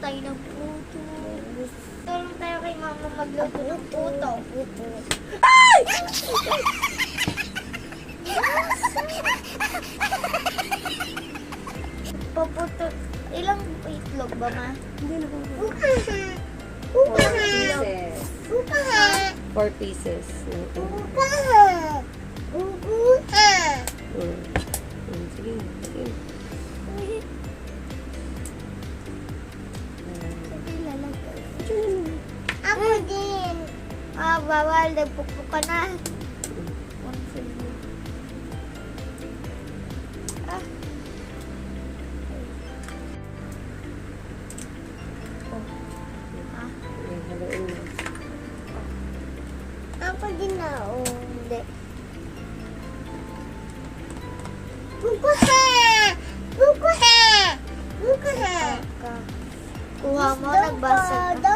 tayo ng puto. Tulong tayo kay mama magluto ng puto. Ay! Paputo. Ilang itlog ba, ma? Hindi na po. 4 pieces. 4 pieces. Sige, sige. Ako din. Ah, bawal. Nagpukpuk ka na. Ah. Ako din na. Oh, hindi. Kuha mo, nagbasa ka.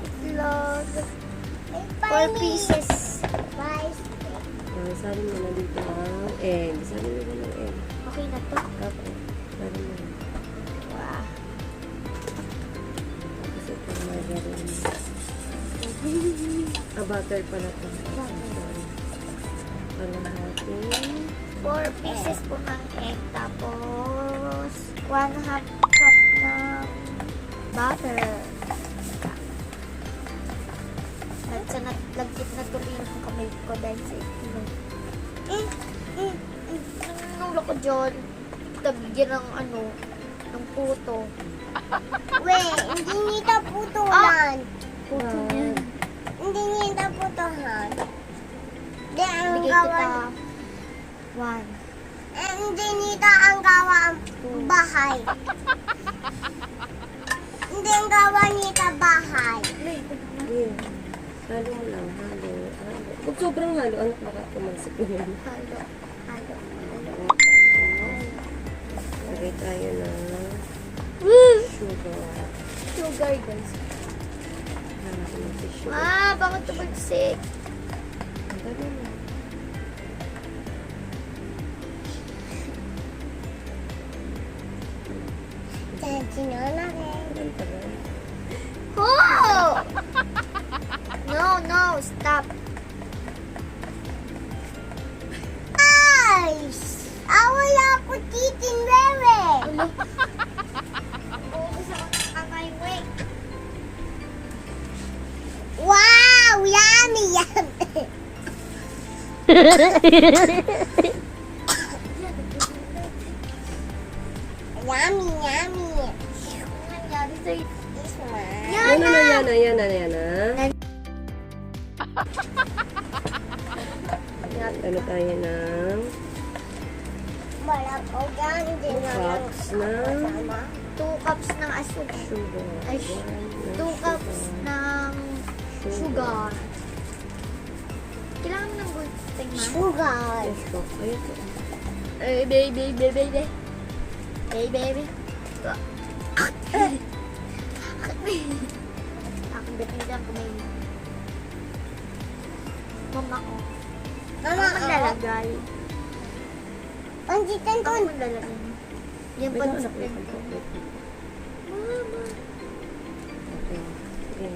Itlog. 4 pieces. Sabi mo na dito ang egg. Sabi mo na ng egg. Okay na to. Opo. Sabi mo na. Wow. Tapos ito margarine. Butter pala ito. Kalahati. 4 pieces po ng egg. Tapos, 1/2 cup ng butter. At sa naglagkit na tuloy yung kamay ko dahil sa itlog. Nung lako dyan, tabigyan ng ng puto. Hindi nita putulan. Puto yan. Hindi nita putulan. Hindi ang Bigay gawa. kita 1. Hindi nita ang gawa bahay. Hindi ang gawa nita bahay. Hindi. Halo mo lang. Halo. Kung sobrang halo, anak baka tumalsik mo yan. Halo. Halo. Lagay tayo ng sugar. Sugar, guys. Hanapin natin sugar. Ah, bakit tumagsik? Ang tagal na. Sinona rin. Ang tagal. Oh! No, stop. Ay! Wala ko titin, Rere. Ubus ako ng kamay, wait. Wow! Yummy! Yummy! Yummy! Yummy! Ano nangyari sa'yo? This one. Yan na. Ano tayo ng Wala ko dyan. Hindi na lang. cups ng 2 cups ng asukal. sugar. Ay, 2 cups ng sugar. Kailangan mo ng good thing, ma? Sugar. Yes po. Ayun po. Hey, baby. Hey, baby. Akong dating dyan kung may... Mama ko. Mama, Ako maglalagay. Pansitan Ako ko. maglalagay. Yan May pa anak din ko. ko. Mama. Okay. Sige.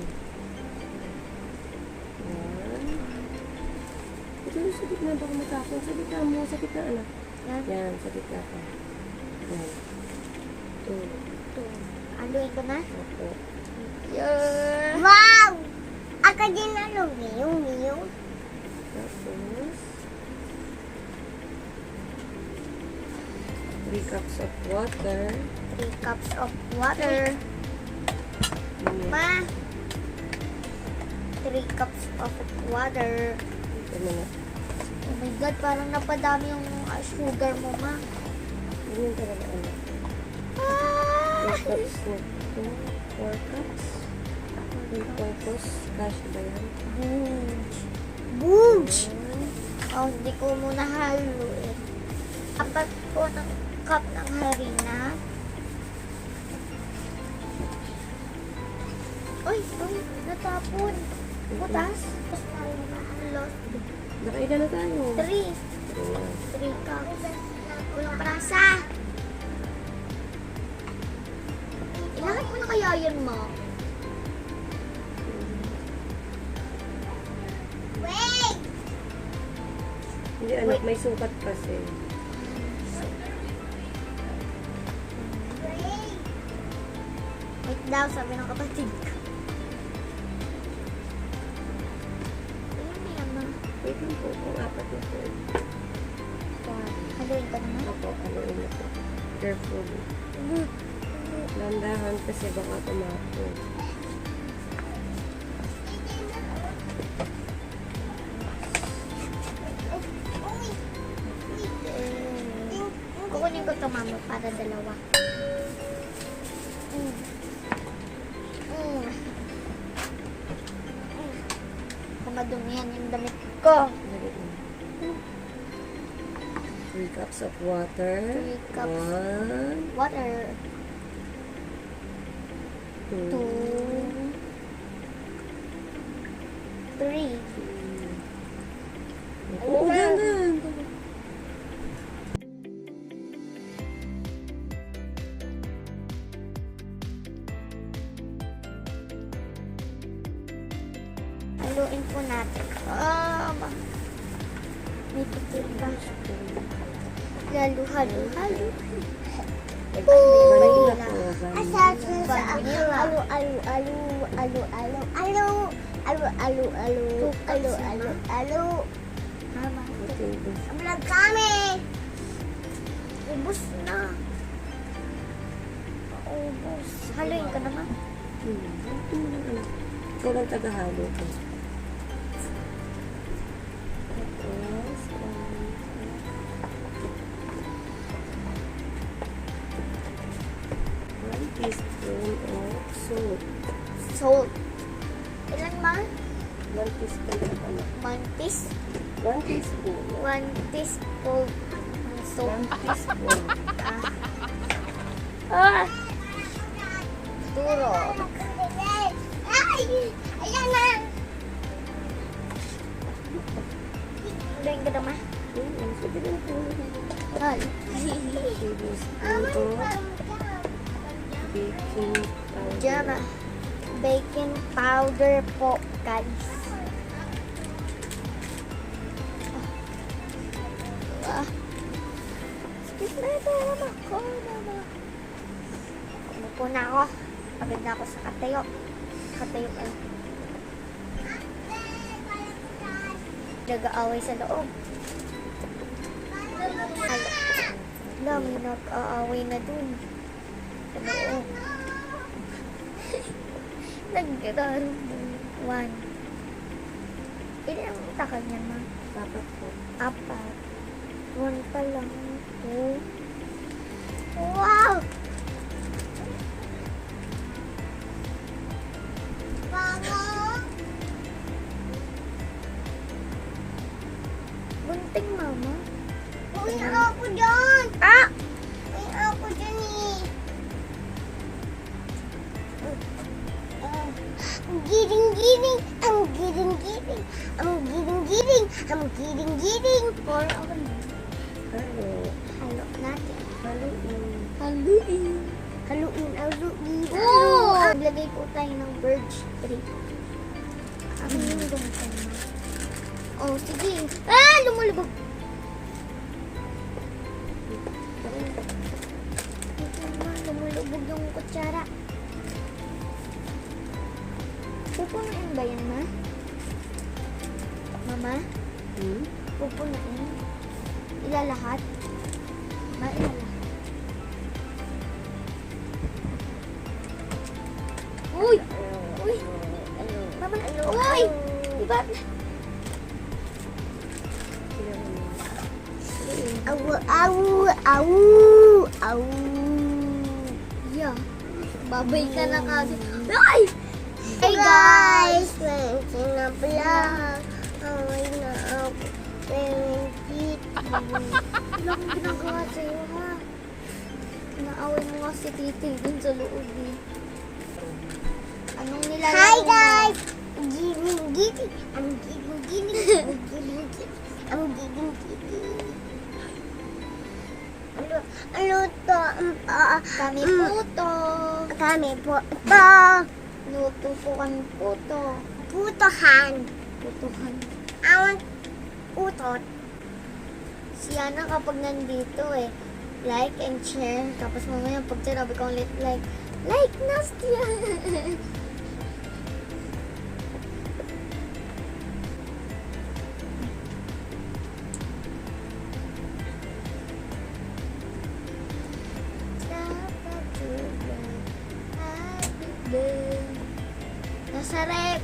Yan. Ito yung sa gitna. Baka matapon. Sa gitna mo. Sa gitna, anak. Yan. Yan. Sa gitna ka. Yan. Ito. Aluin ko na. Opo. Yeah. Wow! Ako din ano, miyo. Tapos 3 cups of water. 3 cups of water. Ganyan. Ma. 3 cups of water. Ito na na. Oh my God, parang napadami yung sugar mo, ma. Ganyan talaga, anak. 4 cups na ito. 4 cups. Purpose. Cash ba yan? Booge! Oh, hindi ko muna haluin. Apat po ng cup ng harina. Uy, natapon. Butas. Tapos nalot. Nakailan na tayo. 3 cups. Walang prasa. yan, ma. Wait! Hindi anak, may sukat kasi. Wait! Wait daw, sabi ng kapatid ko. Ayun na yan, ma. Wait lang po, kung apat na po. Haluin ko naman. Ako, ano yun po. Careful. Landahan kasi baka tumako. Kukunin ko ito, mama, para dalawa. Kung madumi yan yung damit ko. 3 cups of water. 3 cups. 1, Water. 2, 2, 3. Oo, ganun. Haluin po natin. May pitil pa. Lalo, halo. Vanilla po. Asa, Vanilla. Vanilla. Alu, alu, alu, alu, alu, alu, alu, alu, alu, Two cups alu, na. alu, alu. Mama. Ang vlog kami. Ubus na. Ubus. Haluin ko naman. Ikaw lang tagahalo ko. Tapos, 1 teaspoon of salt. Salt. Ilan, ma? 1 teaspoon of ano? 1 teaspoon. 1 teaspoon. 1 teaspoon ng salt. 1 teaspoon. Turo. Ay! Ayan na! Haluin ko naman. Sige lang po. Hal. Tablespoon of baking powder. Diyan na. Baking powder po, guys. Speak na ito, mama ko, mama. Umupo na ako. Pagod na ako sa katayo. Katayo ka. Nag-aaway sa loob. Ay, wala, may nag-aaway na dun. Sa loob. Nagkakaroon ng 1. Ilan ang takal niya, ma? Dapat po. 4. 1 pa lang. 2. Wow! Mama! Bunting, mama. Uy, ako dyan! Ah! Uy, ako dyan eh! Ang giring-giring! Ang giring-giring! Ang giring-giring! Ang giring-giring! Pour ako na. Halo. Halo natin. Haluin. Haluin. Haluin, haluin! Oo! Naglagay po tayo ng birch tree. Akin yung gumatan mo. Oh, sige. Ah! Lumulubog. Ito naman, lumulubog yung kutsara. Pupunuin ba yan, ma? Mama? Pupunuin? Ilalahat? Ma, ilalahat. Uy! Uy! Mama, uy! Diba? Awu, awu, awu, awu. Yeah. Babay ka na kasi. Ay! Hey guys! Welcome na pala. Away na ako. Wala akong ginagawa sa'yo, ha? Naaway mo nga si Titi dun sa loob, eh. Anong nilalaro Hi mo? guys! Giling-giling. Ang giling-giling. Ang giling-giling. Ang giling-giling. Alo, puto. Kami puto. Kami puto. Luto po kami puto. Putohan. Putuhan. Awan utot. Si Yana kapag nandito like and share. Tapos mamaya pag sinabi ko ulit like Nastia. Nasa rep.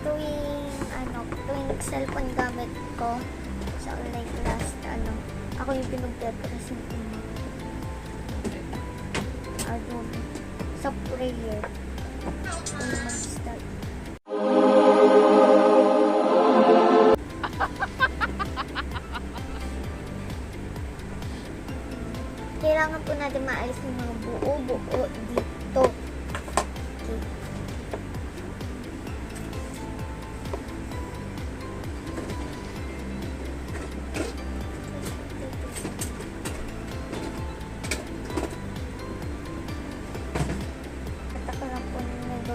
Tuwing cellphone gamit ko sa online class, ako yung pinag-depression ko sa prayer. Kung mag-start. Kailangan po natin maalis yung mga buo-buo dito. Okay.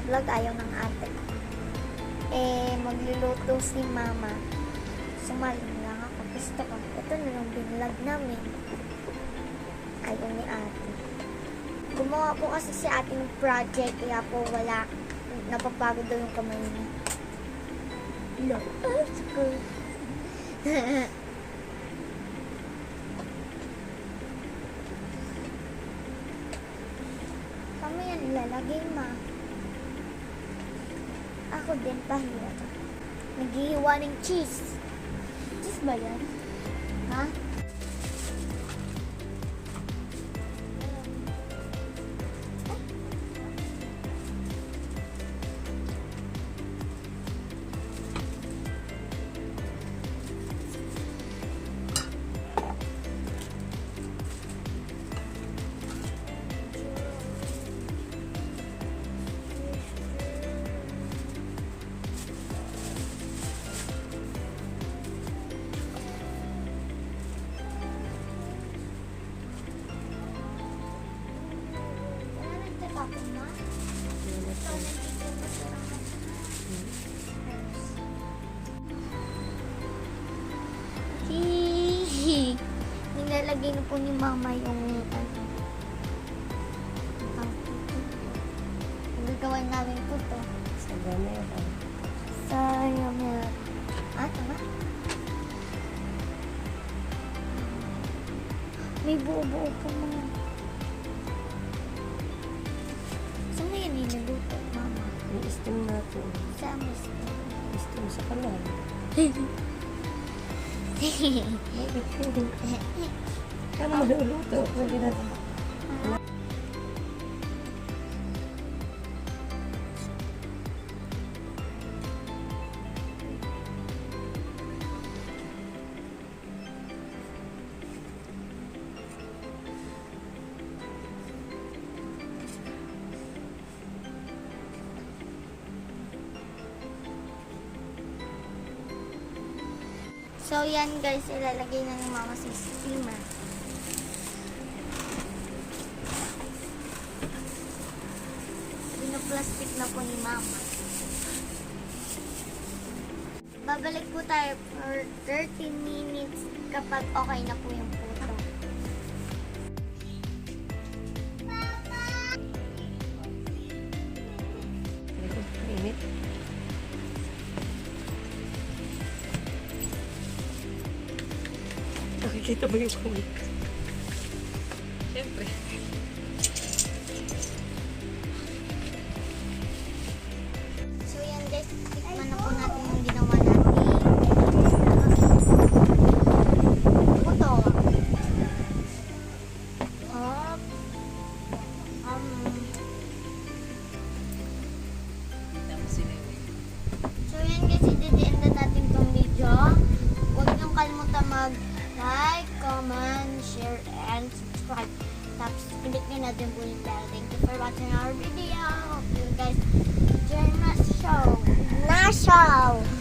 Vlog ayaw ng ate. Magluluto si mama. Sumaling lang ako. Gusto ko. Ito na lang binlog namin. Ayaw ni ate. Gumawa po kasi si ate ng project. Kaya po wala. Napapagod daw yung kamay niya. Look. That's good. Kami yan ilalagay ma. Ako din pahirap. Naghihiwa ng cheese. Cheese ba yan? Ha? Nilalagay na po ni mama yung gagawin namin po to. Sa gamera. Sa gamera. Tama? May buo-buo po mga. Saan na yan nilaluto, mama? I-steam natin. Saan mo steam? I-steam sa kanal. Kano maluluto? Pwede natin. So, yan guys, ilalagay na ni mama sa steamer. Pinaplastic na po ni mama. Babalik po tayo for 30 minutes kapag okay na po yung puto. Init. Nakikita mo yung kumit. Siyempre. So yan guys, tikman na po natin yung ginawa natin. Puto. So yan guys, i-end na natin itong video. Huwag niyong mag-like, comment, share, and subscribe. Tapos, pinit nyo na din po yung bell. Thank you for watching our video. Hope you guys enjoy my show. Nashaw.